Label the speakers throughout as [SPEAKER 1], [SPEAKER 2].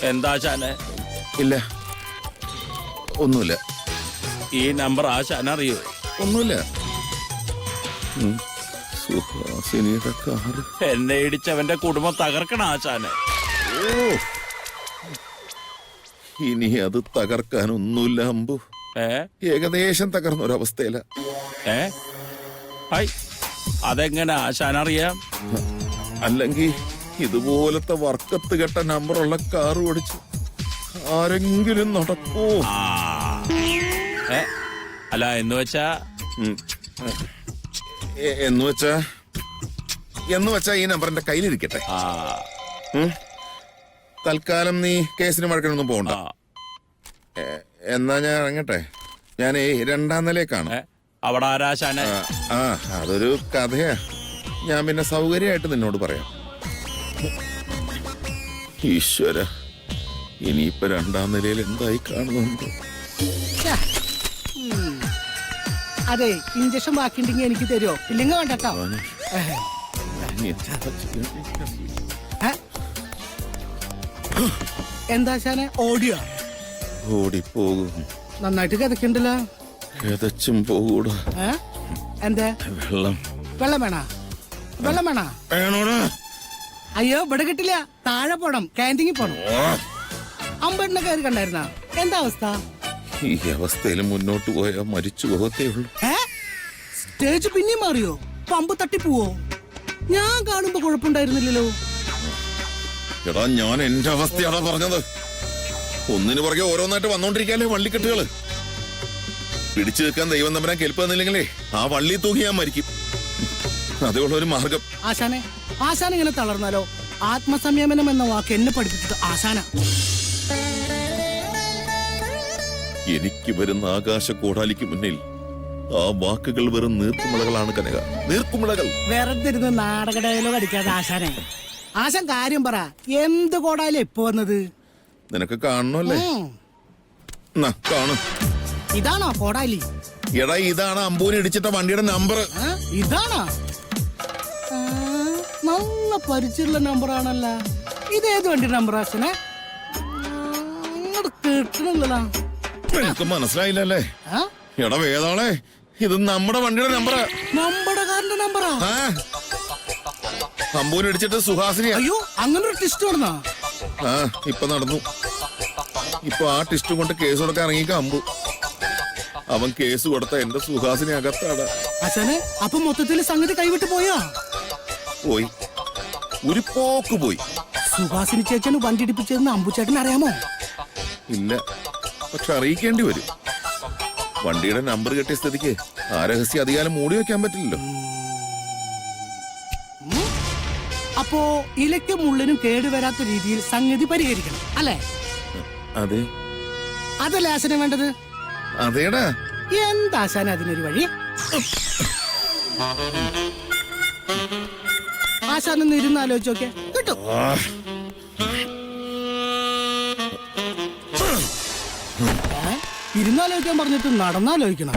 [SPEAKER 1] എന്താ ആശാനെ?
[SPEAKER 2] ഇല്ല, ഒന്നുമില്ല.
[SPEAKER 1] ഈ നമ്പർ ആശാൻ അറിയോ?
[SPEAKER 2] ഒന്നുമില്ല. സുഹാസിനിയുടെ കാറ്
[SPEAKER 1] എന്നെ ഇടിച്ചവന്റെ കുടുംബം തകർക്കണ ആശാനെ.
[SPEAKER 2] ഓ, ഇനി അത് തകർക്കാനൊന്നുമില്ല അമ്പു. ഏകദേശം തകർന്നൊരവസ്ഥയില.
[SPEAKER 1] അതെങ്ങനെ ആശാൻ അറിയാം?
[SPEAKER 2] അല്ലെങ്കിൽ ഇതുപോലത്തെ വർക്കത്ത് കെട്ട നമ്പറുള്ള കാറ് ഓടിച്ച് ആരെങ്കിലും നടക്കോ?
[SPEAKER 1] അല്ല, എന്നുവെച്ചാ
[SPEAKER 2] ഈ നമ്പർ എന്റെ കയ്യിലിരിക്കട്ടെ. തൽക്കാലം നീ കേസിന് വഴക്കിനൊന്നും പോകണ്ട. എന്നാ ഞാൻ ഇറങ്ങട്ടെ. ഞാൻ 2ാം നിലയിലേക്കാണ്.
[SPEAKER 1] അവിടെ ആരാശാന?
[SPEAKER 2] അതൊരു കഥയാ. ഞാൻ പിന്നെ സൗകര്യമായിട്ട് നിന്നോട് പറയാം. ഈശ്വര, ഇനിയിപ്പോ 2ാം നിലയിൽ എന്തായി കാണുന്നുണ്ടോ?
[SPEAKER 3] അതെ, ഇഞ്ചക്ഷൻ ബാക്കിണ്ടെങ്കിൽ എനിക്ക് തരുമോ? ഇല്ലെങ്കിൽ വേണ്ടട്ടോ. എന്താ ശാനെ, ഓടിയോ?
[SPEAKER 2] ഓടിപ്പോകും.
[SPEAKER 3] നന്നായിട്ട് കിതക്കണ്ടല്ലോ.
[SPEAKER 2] കിതച്ചും പോകൂടാ.
[SPEAKER 3] എന്താ?
[SPEAKER 2] വെള്ളം
[SPEAKER 3] വേണോ? വെള്ളം വേണോ? അയ്യോ, ഇവിടെ കിട്ടില്ല. താഴെ പോണം, ക്യാൻറ്റീനിൽ പോണം. അമ്പെണ്ണ കയറി കണ്ടായിരുന്ന? എന്താ അവസ്ഥ?
[SPEAKER 2] ഈ അവസ്ഥയിൽ മുന്നോട്ട് പോയാൽ മരിച്ചു പോകത്തേ ഉള്ളൂ.
[SPEAKER 3] സ്റ്റേജ് പിന്നെ മാറിയോ? പമ്പ് തട്ടിപ്പോവോ? ഞാൻ കാണുമ്പോ കുഴപ്പമുണ്ടായിരുന്നില്ലല്ലോ.
[SPEAKER 2] എടാ, ഞാൻ എന്റെ അവസ്ഥയാണോ പറഞ്ഞത്? ഒന്നിനു പുറകെ ഓരോന്നായിട്ട് വന്നോണ്ടിരിക്കാല്ലേ വള്ളിക്കെട്ടുകള്. പിടിച്ചു നിൽക്കാൻ ദൈവം തമ്പരാൻ കെൽപ്പ് തന്നില്ലെങ്കിലേ ആ വള്ളി തൂക്കി ഞാൻ മരിക്കും. അതേയുള്ള ഒരു മാർഗം.
[SPEAKER 3] ആശാൻ ഇങ്ങനെ തളർന്നാലോ? ആത്മസംയമനം എന്ന വാക്ക് എന്നെ പഠിപ്പിച്ചത് ആശാന.
[SPEAKER 2] എനിക്ക് വരുന്ന ആകാശ കോടാലിക്ക് മുന്നിൽ ആ വാക്കുകൾ വെറും നീർക്കുമിളകളാണ് കനക. നീർക്കുമിളകൾ.
[SPEAKER 3] വെറുതെ ഇരുന്ന് നാടക ഡയലോഗ് അടിക്കാതെ ആശാനെ. ആശാൻ കാര്യം പറ. എന്ത് കോടാലി ഇപ്പൊ വന്നത്?
[SPEAKER 2] നിനക്ക് കാണണല്ലേ? കാണും.
[SPEAKER 3] ഇതാണോ കോടാലി?
[SPEAKER 2] എടാ, ഇതാണ് അമ്പൂന് ഇടിച്ചിട്ട വണ്ടിയുടെ നമ്പർ.
[SPEAKER 3] ഇതാണോ? നല്ല പരിചയമുള്ള നമ്പറാണല്ല. ഇതേത് വണ്ടിയുടെ നമ്പർ ആശാനെ? കേട്ടണല്ലോ.
[SPEAKER 2] എനിക്ക് മനസ്സിലായില്ലല്ലേ? എടാ വേദാളെ, ഇത് നമ്മുടെ വണ്ടിയുടെ നമ്പറാ.
[SPEAKER 3] നമ്മുടെ കാറിന്റെ നമ്പറാ?
[SPEAKER 2] അമ്പൂന് ഇടിച്ചിട്ട് സുഹാസിനി.
[SPEAKER 3] അയ്യോ, അങ്ങനെ ഒരു ടെസ്റ്റ് നടന്നോ?
[SPEAKER 2] ഇപ്പൊ നടന്നു. ഇപ്പൊ ആ ടെസ്റ്റ് കൊണ്ട് കേസ് കൊടുക്കാൻ ഇറങ്ങിക്ക അമ്പു. അവൻ കേസ് കൊടുത്ത എന്റെ സുഹാസിനി അകത്താണ്.
[SPEAKER 3] അച്ഛനെ, അപ്പൊ മൊത്തത്തിൽ സംഗതി കൈവിട്ട് പോയോ?
[SPEAKER 2] പോയി, ഒരു പോക്ക് പോയി.
[SPEAKER 3] സുഹാസിനി ചേച്ചന് വണ്ടി ഇടിപ്പിച്ചതെന്ന് അമ്പുചേട്ടൻ അറിയാമോ?
[SPEAKER 2] ഇല്ല, പക്ഷെ അറിയിക്കേണ്ടി വരും. വണ്ടിയുടെ നമ്പർ കിട്ടിയ സ്ഥിതിക്ക് ആ രഹസ്യം അധികാലം മൂടി വെക്കാൻ പറ്റില്ലല്ലോ.
[SPEAKER 3] അപ്പോ ഇലയ്ക്കും മുള്ളിനും കേടുവരാത്ത രീതിയിൽ സംഗതി പരിഹരിക്കണം അല്ലേ?
[SPEAKER 2] അതെ.
[SPEAKER 3] അതല്ലേ ആശാനം വേണ്ടത്?
[SPEAKER 2] അതേടാ.
[SPEAKER 3] എന്താ ആശാന അതിനൊരു വഴി? ആശാനൊന്ന് ഇരുന്ന് ആലോചിച്ചോക്കെ കിട്ടും. ഇരുന്നാലോചിക്കാൻ പറഞ്ഞിട്ട് നടന്നാലോചിക്കണം.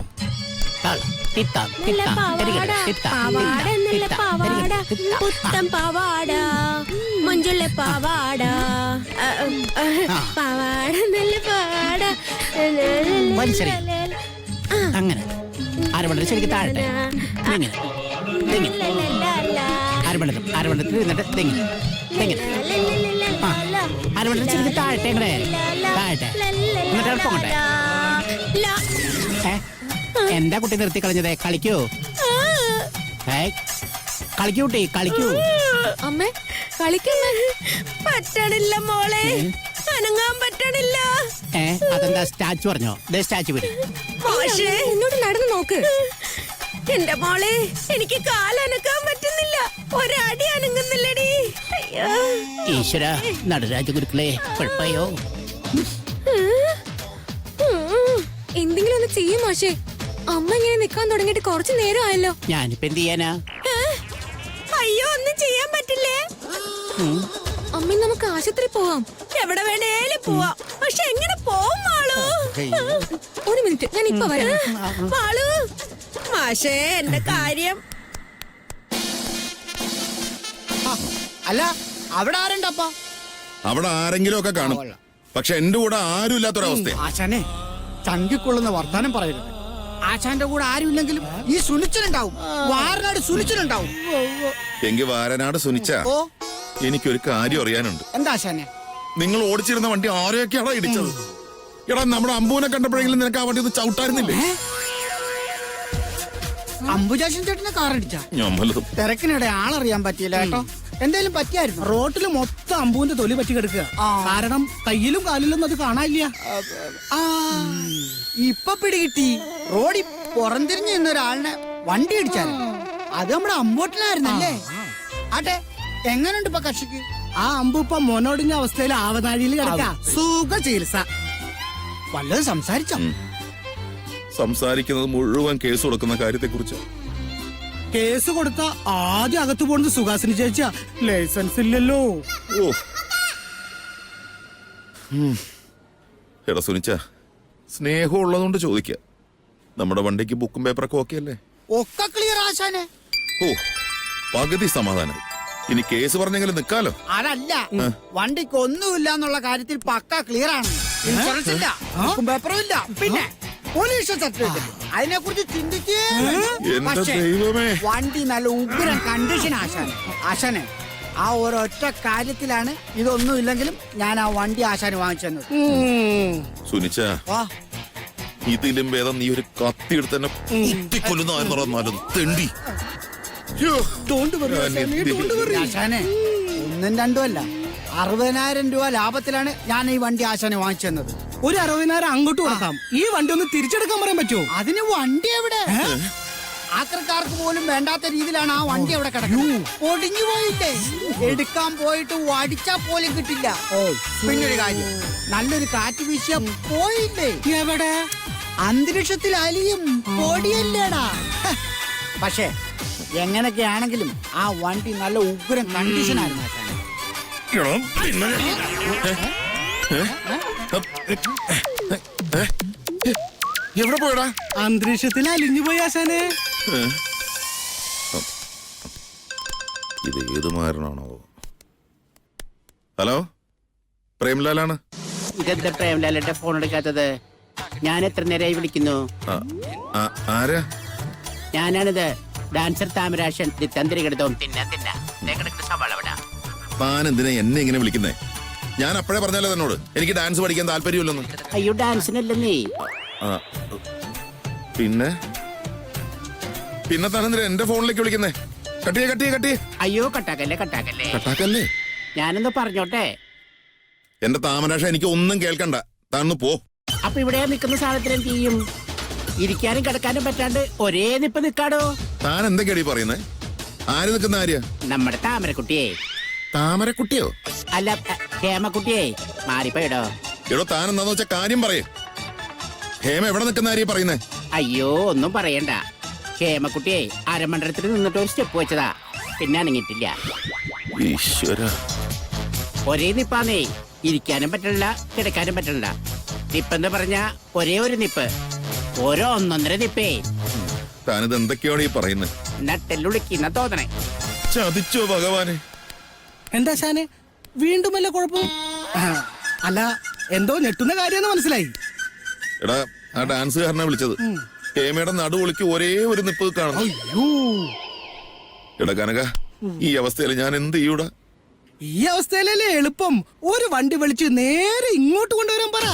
[SPEAKER 4] മഞ്ജുള്ള പാവാട പാവാട നല്ല പാവാട.
[SPEAKER 5] അങ്ങനെ അരവണ്ണ ശരിക്കും താഴട്ടെ. അരവണ്ണത്തിൽ ഇരുന്നിട്ട് തെങ്ങിന് തെങ്ങിന് അരവണ്ണത്തിൽ ശരിക്കും താഴട്ടെ. ഇങ്ങനെ താഴട്ടെ. എന്നിട്ട് പോകട്ടെ. എന്താ കുട്ടി നിർത്തി കളഞ്ഞത്? കളിക്കൂ, കളിക്കൂ കുട്ടി, കളിക്കൂ.
[SPEAKER 4] അമ്മ കളിക്കുന്ന പറ്റണില്ല മോളെ, അനങ്ങാൻ പറ്റണില്ല.
[SPEAKER 5] അതെന്താ സ്റ്റാച്ചു പറഞ്ഞോ? സ്റ്റാച്ചു വിട്.
[SPEAKER 4] എന്നോട് നടന്നു നോക്ക്. എന്റെ മോളെ, എനിക്ക് കാലനക്കാൻ പറ്റുന്നില്ല. ഒരടി അനങ്ങുന്നില്ലടി.
[SPEAKER 5] ഈശ്വര, നടരാജ ഗുരുക്കളെ, കുഴപ്പയോ?
[SPEAKER 4] എന്തെങ്കിലും ഒന്ന് ചെയ്യും മാഷേ. അമ്മ ഇങ്ങനെ നിക്കാൻ തുടങ്ങിയിട്ട് കുറച്ചു നേരം ആയല്ലോ.
[SPEAKER 5] ഞാനിപ്പോ എന്ത് ചെയ്യാനാ?
[SPEAKER 4] അയ്യോ, ഒന്നും ചെയ്യാൻ പറ്റില്ലേ? അമ്മ, നമുക്ക് ആശുപത്രി പോവാം. എവിടെ വേണേലും പോവാം. പക്ഷെ എങ്ങനെ പോവും മാളു? ഒരു മിനിറ്റ്, ഞാൻ ഇപ്പൊ വരാം. മാളു, മാഷേ, എന്റെ കാര്യം.
[SPEAKER 3] അല്ല, അവിടെ ആരുണ്ടപ്പ?
[SPEAKER 2] അവിടെ ആരെങ്കിലും ഒക്കെ കാണും. പക്ഷെ എന്റെ കൂടെ ആരും ഇല്ലാത്തൊരവസ്ഥ.
[SPEAKER 6] ആശാനെ ചങ്കിക്കൊള്ളുന്ന വർത്താനം പറയരുത്. ആശാന്റെ കൂടെ ആരുമില്ലെങ്കിലും ഈ സുനിച്ചനുണ്ടാവും, വാരനാട് സുനിച്ചനുണ്ടാവും.
[SPEAKER 2] എങ്കിൽ വാരനാട് സുനിച്ച,
[SPEAKER 6] ഓ
[SPEAKER 2] എനിക്കൊരു കാര്യം അറിയാനുണ്ട്.
[SPEAKER 6] എന്താ ആശാനെ?
[SPEAKER 2] നിങ്ങൾ ഓടിച്ചിരുന്ന വണ്ടി ആരെയൊക്കെയാണോ ഇടിച്ചത്? എടാ, നമ്മുടെ അമ്പൂനെ കണ്ടപ്പോഴെങ്കിലും നിനക്ക് ആ വണ്ടി ഒന്ന് ചവിട്ടായിരുന്നില്ലേ?
[SPEAKER 6] അംബുജാഷൻ ചേട്ടനെ കാറടിച്ച
[SPEAKER 2] ഞാൻ വല്ലതും
[SPEAKER 6] തിരക്കിനിടെ ആളറിയാൻ പറ്റിയില്ല കേട്ടോ. എന്തേലും പറ്റിയായിരുന്നു?
[SPEAKER 3] റോട്ടിൽ മൊത്തം അമ്പൂന്റെ തൊലി പറ്റി കിടക്കുക. കാരണം കയ്യിലും കാലിലൊന്നും അത് കാണാനില്ല.
[SPEAKER 6] ആ ഇപ്പൊ പിടികിട്ടി. റോഡിൽ പുറംതിരിഞ്ഞു നിന്ന ഒരാളിനെ വണ്ടി ഇടിച്ചായിരുന്നു. അത് നമ്മുടെ അമ്പോട്ടിനായിരുന്നല്ലേ? ആട്ടെ, എങ്ങനെയുണ്ട് ഇപ്പൊ കക്ഷിക്ക്?
[SPEAKER 3] ആ അമ്പു ഇപ്പൊ മോനോടിഞ്ഞ അവസ്ഥയിൽ ആവനാഴിയിൽ കിടക്ക. സുഖ ചികിത്സ.
[SPEAKER 6] വല്ലതും സംസാരിച്ചോ?
[SPEAKER 2] സംസാരിക്കുന്നത് മുഴുവൻ കേസ് കൊടുക്കുന്ന കാര്യത്തെ കുറിച്ച്.
[SPEAKER 3] കേസ് കൊടുത്ത ആദ്യം അകത്ത് പോകുന്നത് സുഹാസിനി ചേച്ചിയാ. ലൈസൻസ് ഇല്ലല്ലോ.
[SPEAKER 2] ഓ എടാ സുനിച്ച, സ്നേഹം ഉള്ളതുകൊണ്ട് ചോദിക്ക, നമ്മുടെ വണ്ടിക്ക് ബുക്കും പേപ്പറൊക്കെ ഓക്കെ അല്ലേ?
[SPEAKER 6] ഒക്കെ ക്ലിയർ ആശാനെ.
[SPEAKER 2] ഓ, പകുതി സമാധാനം. ഇനി കേസ് പറഞ്ഞെങ്കിലും നിക്കാലോ.
[SPEAKER 6] അതല്ല, വണ്ടിക്ക് ഒന്നുമില്ല എന്നുള്ള കാര്യത്തിൽ പക്ക ക്ലിയർ ആണ്. ഇൻഷുറൻസ് ഇല്ല, ബുക്കും പേപ്പറും ഇല്ല, പിന്നെ പോലീസ് സർട്ടിഫിക്കറ്റ്. അതിനെ കുറിച്ച് ചിന്തിക്കേ.
[SPEAKER 2] എന്റെ
[SPEAKER 6] പക്ഷേ
[SPEAKER 2] ദൈവമേ,
[SPEAKER 6] വണ്ടി നല്ല ഉഗ്രൻ കണ്ടീഷൻ ആശാനെ. ആശാനെ ആ ഒരൊറ്റ കാര്യത്തിലാണ് ഇതൊന്നും ഇല്ലെങ്കിലും ഞാൻ ആ വണ്ടി ആശാന് വാങ്ങിച്ചത്.
[SPEAKER 2] സുനിച്ച, ഇതിലും ഭേദം നീ ഒരു കത്തി എടുത്ത് തന്നെ കുത്തിക്കൊല്ലുന്ന തെണ്ടി.
[SPEAKER 6] ആശാനെ ഒന്നും രണ്ടും അല്ല, 60,000 രൂപ ലാഭത്തിലാണ് ഞാൻ ഈ വണ്ടി ആശാനെ വാങ്ങിച്ചത്.
[SPEAKER 3] ഒരു 60,000 അങ്ങോട്ട് കൊടുക്കാം. ഈ വണ്ടി ഒന്ന് തിരിച്ചെടുക്കാൻ പറയാൻ പറ്റുമോ?
[SPEAKER 6] അതിന് വണ്ടി എവിടെ? ആക്രക്കാർക്ക് പോലും വേണ്ടാത്ത രീതിയിലാണ് ആ വണ്ടി അവിടെ കിടക്കുന്നത്. ഒടിഞ്ഞു പോയില്ലേ? എടുക്കാൻ പോയിട്ട് വടിച്ചാ പോലും കിട്ടില്ല. പിന്നൊരു കാര്യം, നല്ലൊരു കാറ്റ് വീശിയ പോയില്ലേ?
[SPEAKER 3] എവിടെ?
[SPEAKER 6] അന്തരീക്ഷത്തിൽ അലിയും പൊടിയല്ലേടാ. പക്ഷേ എങ്ങനെയൊക്കെ ആണെങ്കിലും ആ വണ്ടി നല്ല ഉഗ്രം കണ്ടീഷനായിരുന്നു ആശാനെ.
[SPEAKER 2] എവിടെ പോയടാ?
[SPEAKER 3] അന്തരീക്ഷത്തിൽ അലിഞ്ഞു പോയി ആശാനെ.
[SPEAKER 2] ഇത് ഏത് മാരനാണോ? ഹലോ, പ്രേംലാലാണ്.
[SPEAKER 5] ഇതെന്താ പ്രേംലാലിന്റെ ഫോൺ എടുക്കാത്തത്? ഞാൻ എത്ര നേരമായി വിളിക്കുന്നു.
[SPEAKER 2] ആരാ?
[SPEAKER 5] ഞാനാണിത്, ഡാൻസർ താമരാശൻ. തന്ത്രികിടതും
[SPEAKER 2] താൻ എന്തിനാ എന്നെ ഇങ്ങനെ വിളിക്കുന്നേ? ഞാൻ അപ്പോഴേ പറഞ്ഞല്ലോ തന്നോട് എനിക്ക് ഡാൻസ് പഠിക്കാൻ താല്പര്യമില്ലെന്ന്.
[SPEAKER 5] അയ്യോ, ഡാൻസിനല്ലെന്നേ.
[SPEAKER 2] പിന്നെ പിന്നെ താനെന്തിനാ എന്റെ ഫോണിലേക്ക് വിളിക്കുന്നേ? കട്ടിയേ.
[SPEAKER 5] അയ്യോ, കട്ടാക്കല്ലേ.
[SPEAKER 2] കട്ടാക്കല്ലേ?
[SPEAKER 5] ഞാനൊന്ന് പറഞ്ഞോട്ടെ.
[SPEAKER 2] എന്റെ താമരാശ, എനിക്ക് ഒന്നും കേൾക്കണ്ട. താനൊന്ന് പോ.
[SPEAKER 5] അപ്പൊ ഇവിടെ നിൽക്കുന്ന സാധനത്തിന് എന്ത് ചെയ്യും? ഇരിക്കാനും കിടക്കാനും പറ്റാണ്ട് ഒരേ നിപ്പ് നിക്കാടോ.
[SPEAKER 2] താൻ എന്തൊക്കെയാടി പറയുന്നേ? ആര് നിൽക്കുന്ന ആര്യ?
[SPEAKER 5] നമ്മുടെ താമരക്കുട്ടിയെ.
[SPEAKER 2] താമരക്കുട്ടിയോ?
[SPEAKER 5] അല്ല, ഹേമക്കുട്ടിയെ. മാറിപ്പോയിടോ.
[SPEAKER 2] എടോ, താൻ എന്താന്ന് വെച്ചാ കാര്യം പറയേ. ഹേമ എവിടെ നിൽക്കുന്ന ആര്യ പറയുന്നേ?
[SPEAKER 5] അയ്യോ, ഒന്നും പറയണ്ട. ഹേമക്കുട്ടിയെ അരമണ്ഡലത്തിൽ നിന്നിട്ട് ഒരു സ്റ്റെപ്പ് വെച്ചതാ, പിന്നെ അനങ്ങിയിട്ടില്ല.
[SPEAKER 2] ഈശ്വര,
[SPEAKER 5] ഒരേ നിപ്പാന്നേ. ഇരിക്കാനും പറ്റില്ല, കിടക്കാനും പറ്റില്ല. നിപ്പെന്ന് പറഞ്ഞ ഒരേ ഒരു നിപ്പ്, ഓരോ 1.5 നിപ്പേ.
[SPEAKER 2] താനിത് എന്തൊക്കെയാണ് ഈ പറയുന്നത്?
[SPEAKER 5] നട്ടെല്ലുളിക്കുന്ന തോന്നണേ.
[SPEAKER 2] ചതിച്ചോ ഭഗവാനെ.
[SPEAKER 3] എന്താ ആശാനെ, വീണ്ടും വല്ല കുഴപ്പം? അല്ല, എന്തോ ഞെട്ടുന്ന കാര്യമെന്ന് മനസ്സിലായി.
[SPEAKER 2] എടാ, ആ ഡാൻസുകാരനെ വിളിച്ചത്. ഹേമയുടെ നടുവൊളിക്ക് ഒരേ ഒരു നിപ്പ് കാണുന്നു. എടാ കനക, ഈ അവസ്ഥയിൽ ഞാൻ എന്ത് ചെയ്യൂടാ?
[SPEAKER 3] ഈ അവസ്ഥയിലല്ലേ എളുപ്പം. ഒരു വണ്ടി വിളിച്ച് നേരെ ഇങ്ങോട്ട് കൊണ്ടുവരാൻ പറ.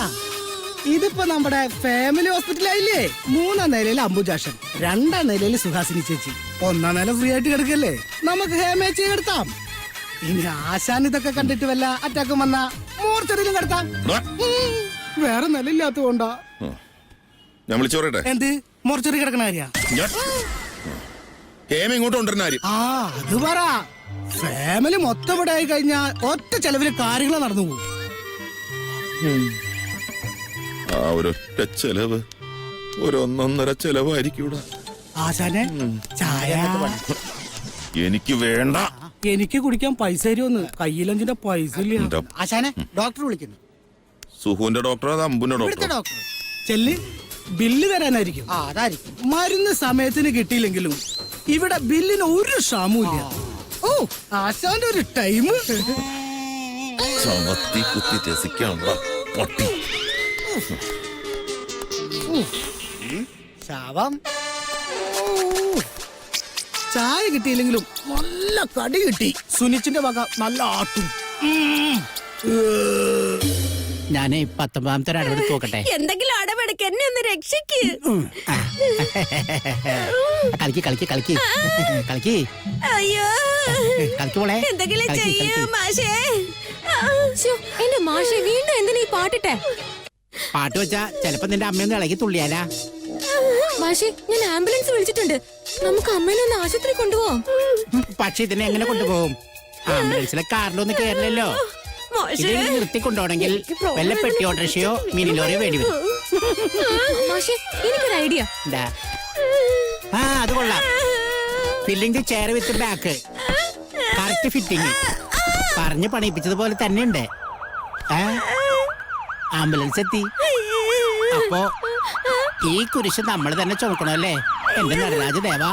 [SPEAKER 3] ഇതിപ്പോ നമ്മുടെ ഫാമിലി ഹോസ്പിറ്റലായില്ലേ? 3ാം നിലയിൽ അംബുജാഷൻ, 2ാം നിലയിൽ സുഹാസിനി ചേച്ചി, 1ാം നില ഫ്രീ ആയിട്ട് കിടക്കല്ലേ? നമുക്ക് ഹേമേച്ചി കിടത്താം. ഇനി ആശാൻ ഇതൊക്കെ കണ്ടിട്ട് വല്ല അറ്റാക്കും വന്ന മോർച്ചറിയിലും കിടത്താം. വേറെ നിലയില്ലാത്തതുകൊണ്ടാ.
[SPEAKER 2] ഞാൻ വിളിച്ചു പറയട്ടെ?
[SPEAKER 3] എന്ത് മോർച്ചറി കിടക്കണ കാര്യ?
[SPEAKER 2] ഹേമ ഇങ്ങോട്ട് കൊണ്ടുവരുന്ന കാര്യം.
[SPEAKER 3] അത് പറ. ഫാമിലി മൊത്തം ഇവിടെ ആയി കഴിഞ്ഞാൽ ഒറ്റ ചെലവില് കാര്യങ്ങൾ നടന്നു പോകും.
[SPEAKER 2] ആ ഒരൊറ്റ ചെലവ് ഒരു 1.5 ചെലവായിരിക്കൂടാ.
[SPEAKER 3] ആശാനെ, ചായ
[SPEAKER 2] എനിക്ക് വേണ്ട.
[SPEAKER 3] എനിക്ക് കുടിക്കാൻ പൈസ തരുമെന്ന്. കയ്യിലഞ്ചിന്റെ പൈസ ഇല്ല.
[SPEAKER 6] ആശാനെ, ഡോക്ടർ വിളിക്കുന്നു.
[SPEAKER 2] സുഹുവിന്റെ ഡോക്ടർ, അത് അമ്പുന്റെ
[SPEAKER 6] ഇവിടുത്തെ
[SPEAKER 2] ഡോക്ടർ.
[SPEAKER 6] ഡോക്ടർ.
[SPEAKER 3] ചെല്ല്, ബില്ല് തരാനായിരിക്കും.
[SPEAKER 6] അതായിരിക്കും.
[SPEAKER 3] മരുന്ന് സമയത്തിന് കിട്ടിയില്ലെങ്കിലും ഇവിടെ ബില്ലിന് ഒരു ക്ഷാമവും ഇല്ല. ഓ, ആശാന്റെ ഒരു ടൈം.
[SPEAKER 2] ചമത്തി കുത്തി രസിക്കാനുള്ള പട്ടി.
[SPEAKER 3] ശാപം. ചായ കിട്ടിയില്ലെങ്കിലും നല്ല കടി കിട്ടി. സുനിച്ചിന്റെ വക നല്ല ആട്ടും.
[SPEAKER 5] ഞാനേ 19ാമത്തെ അടവെടുത്ത് നോക്കട്ടെ.
[SPEAKER 4] എന്തെങ്കിലും അടവെടുക്ക്, എന്നെ ഒന്ന് രക്ഷിക്ക്.
[SPEAKER 5] കളിക്ക് കളിക്ക് കളിക്ക് കളിക്ക്
[SPEAKER 4] അയ്യോ,
[SPEAKER 5] കളിക്ക് മോളെ.
[SPEAKER 4] എന്തെങ്കിലും
[SPEAKER 5] കളിക്ക്,
[SPEAKER 4] ചെയ്യൂ
[SPEAKER 5] കളിക്ക്.
[SPEAKER 4] മാഷേ. എന്റെ മാഷെ വീണ്ടും എന്തിനാ ഈ പാട്ടിട്ടെ?
[SPEAKER 5] പാട്ട് വെച്ചാ ചെലപ്പോ നിന്റെ അമ്മയൊന്ന് ഇളകി തുള്ളിയാലാ.
[SPEAKER 4] മാഷെ, ഞാൻ ആംബുലൻസ് വിളിച്ചിട്ടുണ്ട്. നമുക്ക് അമ്മേനെ ഒന്ന് ആശുപത്രി കൊണ്ടുപോവാം.
[SPEAKER 5] പക്ഷെ ഇതിനെ എങ്ങനെ കൊണ്ടുപോകും? ആംബുലൻസിലെ കാറിലൊന്നും കയറില്ലല്ലോ. ഇതിനെ നിർത്തി കൊണ്ടുപോകണമെങ്കിൽ വല്ല പെട്ടി ഓട്ടോറിക്ഷയോ മിനി ലോറിയോ വേണ്ടി വരും.
[SPEAKER 4] മാഷെ, എനിക്കൊരു ഐഡിയ.
[SPEAKER 5] എന്താ? ആ, അത് കൊള്ളാം. ഫില്ലിംഗ് ചെയർ വിത്ത് ബാക്ക്, കറക്റ്റ് ഫിറ്റിംഗ്. പറഞ്ഞ് പണിയിപ്പിച്ചതുപോലെ തന്നെയുണ്ട്. ആംബുലൻസ് എത്തി. അപ്പോ ഈ കുരിശ് നമ്മൾ തന്നെ ചുമക്കണമല്ലേ എന്റെ നടരാജ ദേവാ.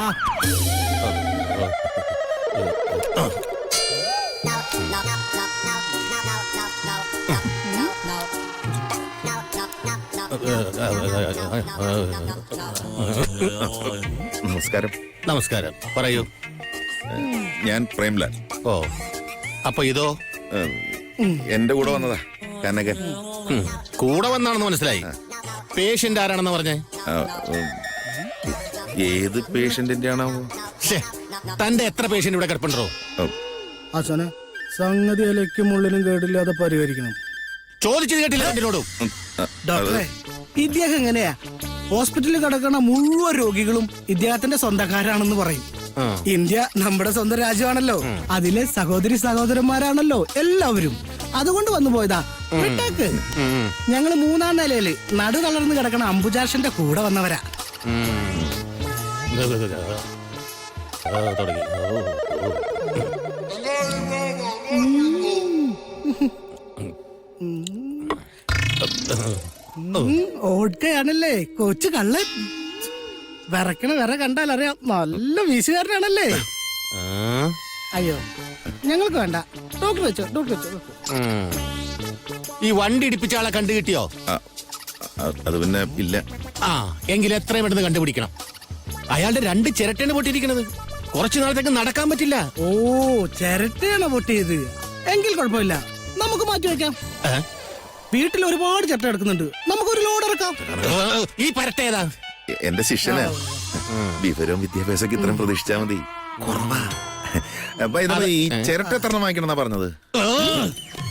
[SPEAKER 2] നമസ്കാരം.
[SPEAKER 7] നമസ്കാരം. പറയൂ.
[SPEAKER 2] ഞാൻ പ്രേംലാൽ.
[SPEAKER 7] ഓ, അപ്പൊ ഇതോ?
[SPEAKER 2] എന്റെ കൂടെ വന്നതാ കനകൻ.
[SPEAKER 7] കൂടെ വന്നാണെന്ന് മനസ്സിലായി. പേഷ്യന്റ് ആരാണെന്ന് പറഞ്ഞേ?
[SPEAKER 2] ഏത് പേഷ്യന്റിന്റെ ആണോ?
[SPEAKER 7] തന്റെ എത്ര പേഷ്യന്റ് ഇവിടെ കിടപ്പുണ്ടോ?
[SPEAKER 3] ആശാനെ, സംഗതി ഇലയ്ക്കും മുള്ളിനും കേടില്ലാതെ പരിഹരിക്കണം.
[SPEAKER 7] ചോദിച്ചത് കേട്ടില്ല രണ്ടിനോടും.
[SPEAKER 3] ഡോക്ടറെ, ഇദ്ദേഹം എങ്ങനെയാ ഹോസ്പിറ്റലിൽ കിടക്കുന്ന മുഴുവൻ രോഗികളും ഇദ്ദേഹത്തിന്റെ സ്വന്തക്കാരാണെന്ന് പറയും. ഇന്ത്യ നമ്മുടെ സ്വന്തം രാജ്യമാണല്ലോ, അതിലെ സഹോദരി സഹോദരന്മാരാണല്ലോ എല്ലാവരും. അതുകൊണ്ട് വന്നു പോയതാ. വിട്ടേക്ക്. ഞങ്ങള് 3ാം നിലയില് നടു തളർന്ന് കിടക്കണ അംബുജാക്ഷന്റെ കൂടെ വന്നവരാ. ഓടുകയാണല്ലേ കൊച്ചു കള്ളൻ. വിറക്കണ വിറ കണ്ടാലറിയാം നല്ല വീശുകാരനാണല്ലേ. അയ്യോ, ഞങ്ങൾക്ക് വേണ്ട. ഡോക്ടർ വെച്ചോ, ഡോക്ടർ വെച്ചോ.
[SPEAKER 7] ഈ വണ്ടി ഇടിപ്പിച്ച ആളെ കണ്ടു കിട്ടിയോ?
[SPEAKER 2] അത് പിന്നെ ഇല്ല.
[SPEAKER 7] ആ, എങ്കിൽ എത്രയും പെട്ടെന്ന് കണ്ടുപിടിക്കണം. അയാളുടെ 2 ചിരട്ടയാണ് പൊട്ടിയിരിക്കുന്നത്. കുറച്ചു നാളത്തേക്ക് നടക്കാൻ പറ്റില്ല.
[SPEAKER 3] ഓ, ചിരട്ടയാണ് പൊട്ടിയത്. എങ്കിൽ കുഴപ്പമില്ല, നമുക്ക് മാറ്റി വെക്കാം. വീട്ടിൽ ഒരുപാട് ചിരട്ട എടുക്കുന്നുണ്ട്, നമുക്കൊരു ലോഡ് ഇറക്കാം.
[SPEAKER 7] ഈ പരട്ടേതാ?
[SPEAKER 2] എന്റെ ശിഷ്യനാ. വിവരവും വിദ്യാഭ്യാസമൊക്കെ ഇത്രയും പ്രതീക്ഷിച്ചാ മതി. കുറവാ. അപ്പൊ ഇത് ഈ ചിരട്ട എത്ര വാങ്ങിക്കണമെന്നാ പറഞ്ഞത്?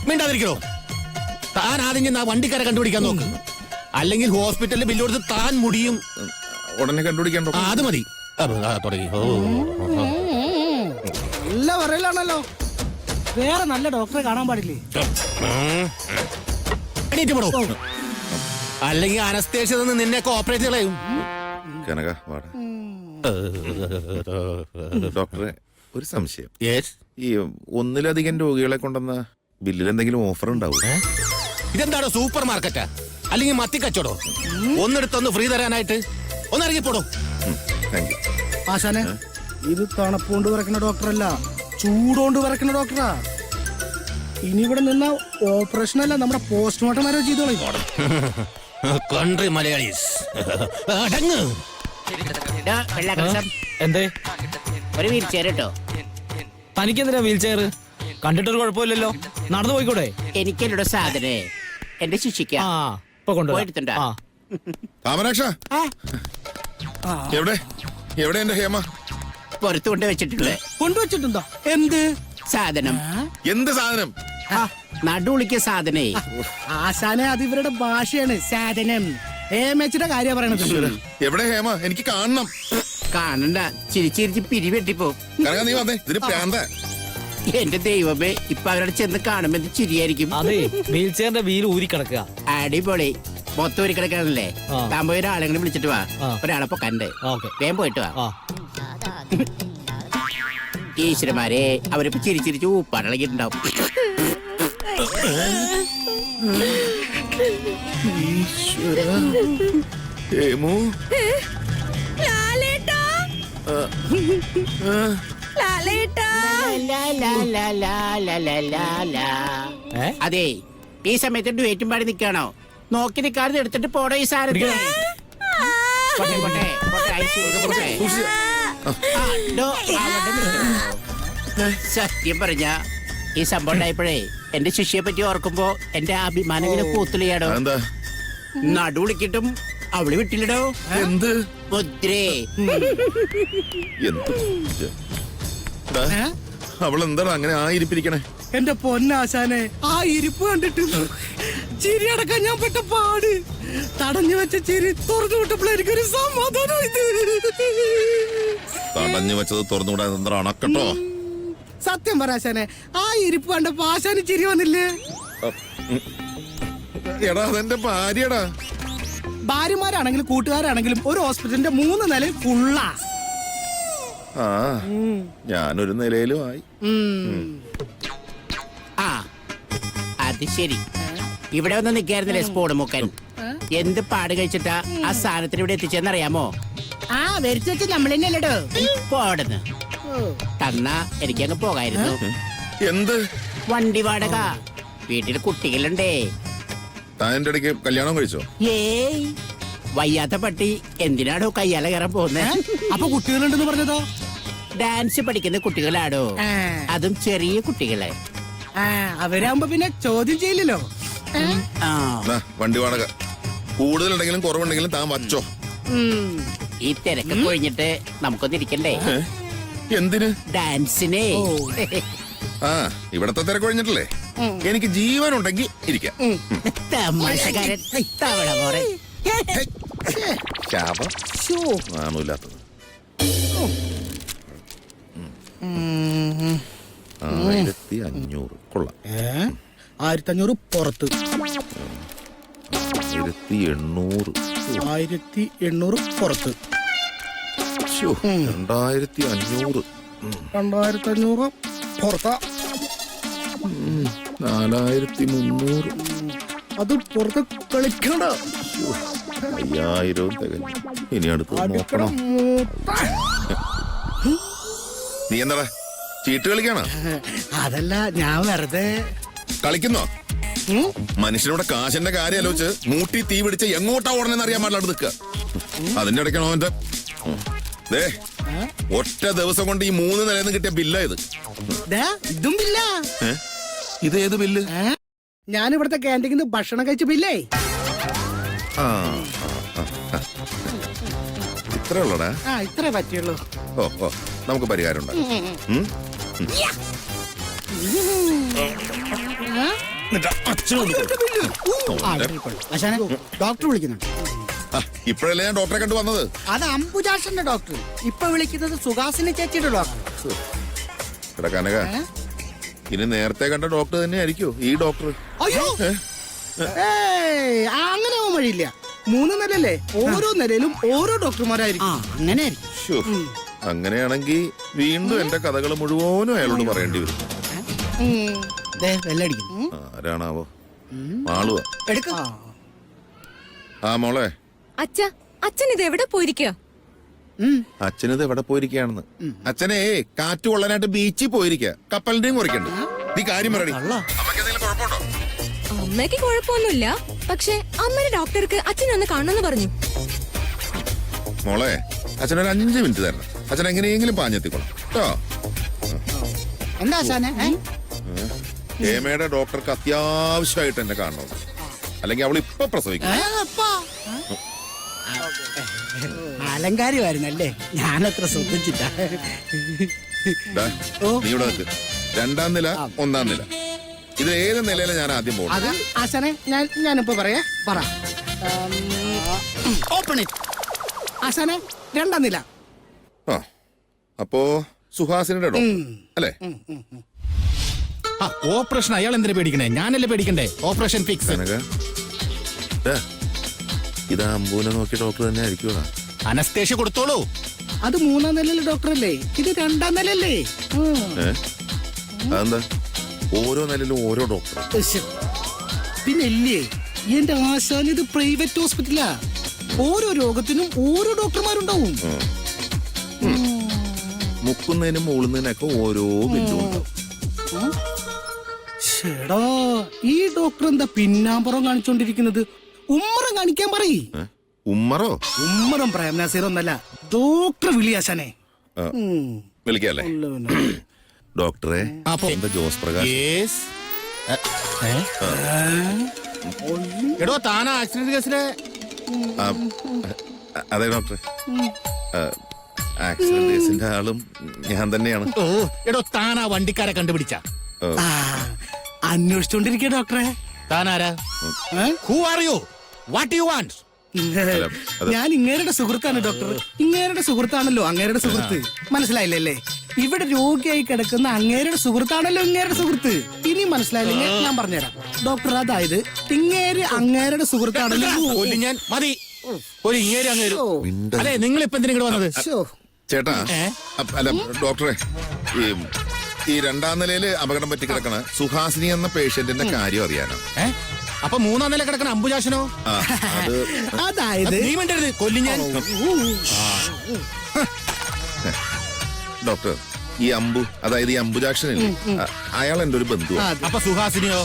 [SPEAKER 7] മിണ്ടാതിരിക്കണോ? താൻ ആദ്യം ആ വണ്ടിക്കാരെ കണ്ടുപിടിക്കാൻ നോക്ക്. അല്ലെങ്കിൽ ഹോസ്പിറ്റലിൽ ബില്ല് കൊടുത്ത് താൻ മുടിയും.
[SPEAKER 2] ഉടനെ കണ്ടുപിടിക്കണ്ടോ?
[SPEAKER 7] അത് മതി. തുടങ്ങി.
[SPEAKER 3] നല്ല പറയലാണല്ലോ. വേറെ നല്ല ഡോക്ടറെ കാണാൻ പാടില്ലേ?
[SPEAKER 7] അല്ലെങ്കിൽ അനസ്തേഷ്യ നിന്നെയൊക്കെ ഓപ്പറേറ്റ് കളയും.
[SPEAKER 2] കനക വാട. ഡോക്ടറെ, ഒരു സംശയം. ഈ ഒന്നിലധികം രോഗികളെ കൊണ്ടുവന്ന ബില്ലിൽ എന്തെങ്കിലും ഓഫർ ഉണ്ടാവും?
[SPEAKER 7] ഇതെന്താണോ സൂപ്പർ മാർക്കറ്റാ അല്ലെങ്കിൽ മത്തി കച്ചവടോ? ഒന്നെടുത്തൊന്ന് ഫ്രീ തരാനായിട്ട് ഒന്നിറങ്ങിപ്പോടോ.
[SPEAKER 3] ആശാനെ, ഇത് തണുപ്പുകൊണ്ട് വിറക്കുന്ന ഡോക്ടറല്ല, ചൂടുകൊണ്ട് വിറക്കുന്ന ഡോക്ടറാ. ഇനി ഇവിടെ നിന്ന ഓപ്പറേഷൻ അല്ല, നമ്മുടെ പോസ്റ്റ്മോർട്ടം വരെ ചെയ്തോളൂ.
[SPEAKER 7] കൺട്രി മലയാളീസ് അടങ്ങ്.
[SPEAKER 8] എന്തേ?
[SPEAKER 5] ഒരു വീൽ ചെയർ കേട്ടോ.
[SPEAKER 8] തനിക്കെന്തിനാ വീൽ ചെയർ? കണ്ടിട്ടൊരു കുഴപ്പമില്ലല്ലോ, നടന്നു പോയിക്കൂടെ?
[SPEAKER 5] എനിക്കെന്നോട് സാധനേ എന്റെ ശിക്ഷിക്കാം.
[SPEAKER 8] ഇപ്പൊ കൊണ്ടുപോയി.
[SPEAKER 5] പോയിട്ടുണ്ടോ?
[SPEAKER 2] കാമരാക്ഷ, എവിടെ എവിടെ എന്റെ ഹേമ?
[SPEAKER 5] പുറത്തു കൊണ്ട് വെച്ചിട്ടുണ്ട്.
[SPEAKER 3] കൊണ്ടുവച്ചിട്ടുണ്ടോ? എന്ത്
[SPEAKER 5] സാധനം?
[SPEAKER 2] എന്ത് സാധനം?
[SPEAKER 5] നടുവിളിക്ക് സാധനേ.
[SPEAKER 3] ആശാനെ, അത് ഇവരുടെ ഭാഷയാണ്. സാധനം ഹേമച്ചിയുടെ കാര്യം പറയണത്.
[SPEAKER 2] എവിടെ ഹേമ? എനിക്ക് കാണണം.
[SPEAKER 5] കാണണ്ട, ചിരിച്ചിരിച്ച് പിരിവെട്ടിപ്പോ.
[SPEAKER 2] കനക, നീ വന്നേ. ഇതിന് പ്രാന്ത.
[SPEAKER 5] എന്റെ ദൈവമേ, ഇപ്പൊ അവരോട് ചെന്ന് കാണുമ്പോ ചിരിയായിരിക്കും.
[SPEAKER 8] അതെ, വീൽ ചെയറിന്റെ വീൽ ഊരി കിടക്കുക.
[SPEAKER 5] അടിപൊളി. മൊത്തം ഒരു കിടക്കാനല്ലേ? താൻ പോയി ഒരാളെ കൂടി വിളിച്ചിട്ട് വാ. ഒരാളെ പൊക്കണ്ടേ? വേഗം പോയിട്ട് വാ. ഈശ്വരന്മാരെ, അവരിപ്പോ ചിരിച്ചിരിച്ച് ഊപ്പാടിളകിട്ടുണ്ടാവും.
[SPEAKER 2] ഹേമു,
[SPEAKER 4] ലാലേട്ടാ, ലാലേട്ടാ.
[SPEAKER 5] ലാ, ലാ, ലാ, ലാ, ലാ, ലാ, ലാ, ലാ. അതെ ഈ സമയത്ത് ഡുവേറ്റും പാടി നിൽക്കാണോ? നോക്കി നിൽക്കാതെ എടുത്തിട്ട് പോടോ ഈ സാധനത്തെ. പോട്ടെ, പോട്ടെ, പോട്ടെ, ഐശ്വര്യ, പോട്ടെ. ആ, ഡോ, അവിടെ നിൽക്ക്. സത്യം പറഞ്ഞ ഈ സംഭവം ഉണ്ടായപ്പോഴേ എന്റെ ശിഷ്യയെ പറ്റി ഓർക്കുമ്പോ എന്റെ അഭിമാനം ഇങ്ങനെ കൂത്തുളിയാടോ.
[SPEAKER 2] എന്താ
[SPEAKER 5] നടുവിളിക്കിട്ടും അവള് വിട്ടില്ലടോ.
[SPEAKER 2] എന്ത്
[SPEAKER 5] മുദ്രേ.
[SPEAKER 2] എന്ത് അവളെന്താ അങ്ങനെ ആയിരിപ്പിരിക്കണേ?
[SPEAKER 3] എന്റെ പൊന്നാശാനെ, ആ ഇരിപ്പ് കണ്ടിട്ട് ചിരി അടക്കാൻ ഞാൻ പെട്ട പാട്. തടഞ്ഞു വെച്ച ചിരി തുറന്നു വിട്ടപ്പോൾ എനിക്കൊരു സമാധാനം. ഇത്
[SPEAKER 2] തടഞ്ഞു വെച്ചത് തുറന്നുകൂടാതെ എന്താ അണക്കട്ടോ?
[SPEAKER 3] സത്യം പറയാശാനെ, ആ ഇരിപ്പ് കണ്ടപ്പോ ആശാന് ചിരി വന്നില്ലേ?
[SPEAKER 2] എടാ അതെന്റെ ഭാര്യടാ.
[SPEAKER 3] ഭാര്യമാരാണെങ്കിലും കൂട്ടുകാരാണെങ്കിലും ഒരു ഹോസ്പിറ്റലിന്റെ 3 നിലയിൽ ഫുള്ളാ.
[SPEAKER 2] ആ ഞാനൊരു നിലയിലും ആയി.
[SPEAKER 5] ആ അത് ശരി. ഇവിടെ ഒന്ന് നിൽക്കായിരുന്നില്ലേ സ്പോട് മുക്കൻ? എന്ത് പാട് കഴിച്ചിട്ടാ ആ സാധനത്തിന് ഇവിടെ എത്തിച്ചെന്നറിയാമോ?
[SPEAKER 6] ആ വരിച്ചു വെച്ച് നമ്മൾ തന്നെയല്ലോ.
[SPEAKER 5] പോടുന്ന് തന്നാ എനിക്കങ്ങ് പോകായിരുന്നു.
[SPEAKER 2] എന്ത്
[SPEAKER 5] വണ്ടി വാടക, വീട്ടിൽ കുട്ടികളുണ്ടേ.
[SPEAKER 2] താൻ എന്റെ ഇടയ്ക്ക് കല്യാണം കഴിച്ചോ?
[SPEAKER 5] ഏയ് വയ്യാത്ത പട്ടി എന്തിനാടോ കയ്യാല കയറാൻ പോകുന്നേ?
[SPEAKER 3] അപ്പൊ കുട്ടികളുണ്ടെന്ന് പറഞ്ഞതോ?
[SPEAKER 5] ഡാൻസ് പഠിക്കുന്ന കുട്ടികളാടോ, അതും ചെറിയ കുട്ടികളെ.
[SPEAKER 3] അവരാകുമ്പോ പിന്നെ ചോദ്യം ചെയ്യില്ലല്ലോ.
[SPEAKER 5] ആ
[SPEAKER 2] ദാ, വണ്ടി വാടക കൂടുതലുണ്ടെങ്കിലും കുറവുണ്ടെങ്കിലും താൻ വച്ചോ.
[SPEAKER 5] ഈ തിരക്ക് കൊഴിഞ്ഞിട്ട് നമുക്കൊന്ന് ഇരിക്കണ്ടേ?
[SPEAKER 2] എന്തിന്?
[SPEAKER 5] ഡാൻസിനെ.
[SPEAKER 2] ആ ഇവിടത്തെ തിരക്കൊഴിഞ്ഞിട്ടില്ലേ? എനിക്ക് ജീവനുണ്ടെങ്കിൽ ഇരിക്കാം.
[SPEAKER 5] തമാശക്കാരൻ തവള പോറെ.
[SPEAKER 2] ശാപം നാണമില്ലാത്തത്. 1500 കൊള്ളാം.
[SPEAKER 3] 1500 പുറത്ത്,
[SPEAKER 2] 1800.
[SPEAKER 3] 1800 പുറത്ത്,
[SPEAKER 2] 2500.
[SPEAKER 3] 2500 പുറത്താ.
[SPEAKER 2] 4300.
[SPEAKER 3] അത് പുറത്ത് കളിക്കണ്ട.
[SPEAKER 2] 5000 തികഞ്ഞു. ഇനി അടുത്ത്
[SPEAKER 3] അടുക്കള
[SPEAKER 2] നോക്കണം.
[SPEAKER 3] മൂത്ത.
[SPEAKER 2] നീ എന്താ ചീട്ട് കളിക്കാണോ?
[SPEAKER 3] അതല്ല, ഞാൻ വെറുതെ.
[SPEAKER 2] കളിക്കുന്നോ? മനുഷ്യനോട് കാശിന്റെ കാര്യം ആലോചിച്ച് മൂട്ടി തീ പിടിച്ച് എങ്ങോട്ടാ ഓടണെന്ന് അറിയാൻ പാടില്ല നിൽക്കുക. അതിന്റെ ഇടയ്ക്കാണോ അവന്റെ ദേ ഒറ്റ ദിവസം കൊണ്ട് ഈ 3 നിലയിൽ കിട്ടിയ ബില്ലാ ഇത്.
[SPEAKER 3] ദാ, ഇതും ഇല്ല.
[SPEAKER 2] ഇത് ഏത് ബില്ല്?
[SPEAKER 3] ഞാൻ ഇവിടുത്തെ ക്യാൻറ്റീനിൽ നിന്ന് ഭക്ഷണം കഴിച്ച ബില്ലേ.
[SPEAKER 2] ആ ഇത്രേ ഉള്ളടാ.
[SPEAKER 3] ആ ഇത്രേ പറ്റുള്ളൂ.
[SPEAKER 2] ഓ ഓ നമുക്ക് പരിഹാരം ഉണ്ടാകും.
[SPEAKER 6] ആശാനെ ഡോക്ടർ വിളിക്കുന്നുണ്ട്.
[SPEAKER 2] ഇപ്പോഴല്ലേ ഞാൻ ഡോക്ടറെ കണ്ടു വന്നത്.
[SPEAKER 6] അത് അംബുജാക്ഷന്റെ ഡോക്ടർ. ഇപ്പൊ വിളിക്കുന്നത് സുഹാസിനി ചേച്ചിയുടെ ഡോക്ടർ.
[SPEAKER 2] എടാ കനക, ഇനി നേരത്തെ കണ്ട ഡോക്ടർ തന്നെ ആയിരിക്കോ ഈ ഡോക്ടർ?
[SPEAKER 3] അയ്യോ, അങ്ങനെ ആവാൻ വഴിയില്ല. 3 നിലല്ലേ, ഓരോ നിലയിലും ഓരോ ഡോക്ടർമാരായിരിക്കും.
[SPEAKER 6] അങ്ങനെ
[SPEAKER 2] ശ്ശോ, അങ്ങനെയാണെങ്കിൽ വീണ്ടും എന്റെ കഥകൾ മുഴുവനും അയാളോട് പറയേണ്ടി വരും.
[SPEAKER 6] വെല്ലടിക്കുന്നു.
[SPEAKER 2] ആരാണാവോ? ആളുവാ.
[SPEAKER 6] എടുക്ക.
[SPEAKER 2] ആ മോളെ,
[SPEAKER 4] അച്ഛൻ ഇത് എവിടെ പോയിരിക്കുക?
[SPEAKER 2] അച്ഛനിത് എവിടെ പോയിരിക്കുകയാണെന്ന്? അച്ഛനെ കാറ്റ് കൊള്ളാനായിട്ട് ബീച്ചിൽ പോയിരിക്കുക. കപ്പലിന്റെയും കുറിക്കണ്ട്. നീ കാര്യം പറയടി. അമ്മയ്ക്കെന്തെങ്കിലും കുഴപ്പമുണ്ടോ?
[SPEAKER 4] അമ്മയ്ക്ക് കുഴപ്പമൊന്നുമില്ല, പക്ഷെ അമ്മയുടെ ഡോക്ടർക്ക് അച്ഛനെ ഒന്ന് കാണണമെന്ന് പറഞ്ഞു.
[SPEAKER 2] മോളെ, അച്ഛനൊരു 5 മിനിറ്റ് തരണം. അച്ഛൻ എങ്ങനെയെങ്കിലും പാഞ്ഞെത്തിക്കോളാം കേട്ടോ.
[SPEAKER 6] എന്താ ആശാനെ?
[SPEAKER 2] ഹേമയുടെ ഡോക്ടർക്ക് അത്യാവശ്യമായിട്ട് എന്നെ കാണണം. അല്ലെങ്കിൽ അവൾ ഇപ്പൊ പ്രസവിക്കും.
[SPEAKER 6] അലങ്കാരമായിരുന്നല്ലേ, ഞാനത്ര ശ്രദ്ധിച്ചില്ല.
[SPEAKER 2] ദാ, നീ ഇവിടെ നിൽക്ക്. 2ാം നില, 1ാം നില, ഇത് ഏത് നിലയിലാണ് ഞാൻ ആദ്യം പോകുന്നത്?
[SPEAKER 3] അത് ആശാനെ, ഞാനിപ്പോ പറയാ. പറ. Open it. ആശാനെ, 2ാം നില.
[SPEAKER 2] ആ അപ്പോ സുഹാസിനിയുടെ ഡോക്ടർ അല്ലേ?
[SPEAKER 7] ഓപ്പറേഷൻ അയാൾ എന്തിനാ പേടിക്കണേ? ഞാനല്ലേ പേടിക്കണ്ടേ? Operation fix.
[SPEAKER 2] കനക, ദാ, ഇത് അമ്പൂനെ നോക്കിയ ഡോക്ടർ തന്നെ ആയിരിക്കും.
[SPEAKER 7] അനസ്തേഷ്യ കൊടുത്തോളൂ.
[SPEAKER 3] അത് 3ാം നിലയിലെ ഡോക്ടറല്ലേ, ഇത് 2ാം നിലയല്ലേ?
[SPEAKER 2] അതെന്താ ഓരോ നിലയിലും ഓരോ ഡോക്ടർ?
[SPEAKER 3] പിന്നെ ഇല്ലേ എന്റെ ആശാൻ, ഇത് പ്രൈവറ്റ് ഹോസ്പിറ്റലാ. ഓരോ രോഗത്തിനും ഓരോ ഡോക്ടർമാരുണ്ടാവും.
[SPEAKER 2] മുക്കുന്നതിനും മൂളുന്നതിനൊക്കെ ഓരോ ബില്ലുണ്ട്.
[SPEAKER 3] ചേടാ ഈ ഡോക്ടർ എന്താ പിന്നാമ്പുറം കാണിച്ചോണ്ടിരിക്കുന്നത്? ഉമ്മറം കാണിക്കാൻ പറയ്.
[SPEAKER 2] ഉമ്മറോ?
[SPEAKER 3] ഉമ്മറം പ്രേംനാസീറൊന്നല്ല, ഡോക്ടർ വിളിയാശാനെ.
[SPEAKER 2] ആ, വിളിക്കാല്ലേ ഡോക്ടറെ?
[SPEAKER 7] അപ്പൊ
[SPEAKER 2] എന്താ ജോസ് പ്രകാശ്?
[SPEAKER 7] Yes. എടോ താനാ ആക്സിഡന്റ് കേസിലെ
[SPEAKER 2] ആ, അതെ ഡോക്ടറെ, ആക്സിഡന്റ് കേസിന്റെ ആളും ഞാൻ തന്നെയാണ്.
[SPEAKER 7] ഓ എടോ താനാ വണ്ടിക്കാരെ കണ്ടുപിടിച്ച
[SPEAKER 3] ആ, അന്വേഷിച്ചോണ്ടിരിക്കുക ഡോക്ടറെ.
[SPEAKER 7] താനാരാ? Who are you? What you want?
[SPEAKER 3] ഞാൻ ഇങ്ങേരുടെ സുഹൃത്താണ് ഡോക്ടർ. ഇങ്ങേരുടെ സുഹൃത്താണല്ലോ അങ്ങേരുടെ സുഹൃത്ത്. മനസ്സിലായില്ലല്ലേ? ഇവിടെ രോഗിയായി കിടക്കുന്ന അങ്ങേരുടെ സുഹൃത്താണല്ലോ ഇങ്ങേരുടെ സുഹൃത്ത്. ഇനി മനസ്സിലായില്ലെങ്കിൽ ഞാൻ പറഞ്ഞുതരാം ഡോക്ടർ. അതായത് ഇങ്ങേര് അങ്ങേരുടെ സുഹൃത്താണല്ലോ.
[SPEAKER 7] കൊല്ലി ഞാൻ മതി. ഒരു ഇങ്ങേര് അങ്ങേര്. അതെ നിങ്ങൾ ഇപ്പൊ എന്തിനാ ഇങ്ങോട്ട് വന്നത്?
[SPEAKER 3] ശോ.
[SPEAKER 2] ചേട്ടാ, അല്ല ഡോക്ടറെ, ഈ രണ്ടാം നിലയില് അപകടം പറ്റി കിടക്കണ സുഹാസിനി എന്ന പേഷ്യന്റിന്റെ കാര്യം അറിയാനോ?
[SPEAKER 7] അപ്പൊ മൂന്നാം നില കിടക്കണ അംബുജാക്ഷനോ?
[SPEAKER 2] ആ, അത്
[SPEAKER 3] അതായത്
[SPEAKER 7] നീ വേണ്ടരുത്, കൊല്ലി ഞാൻ.
[SPEAKER 2] ഡോക്ടർ, ഈ അതായത് ഈ അംബുജാക്ഷനില്ലേ, അയാൾ എന്റെ ഒരു ബന്ധുവാണ്.
[SPEAKER 7] അപ്പൊ സുഹാസിനിയോ?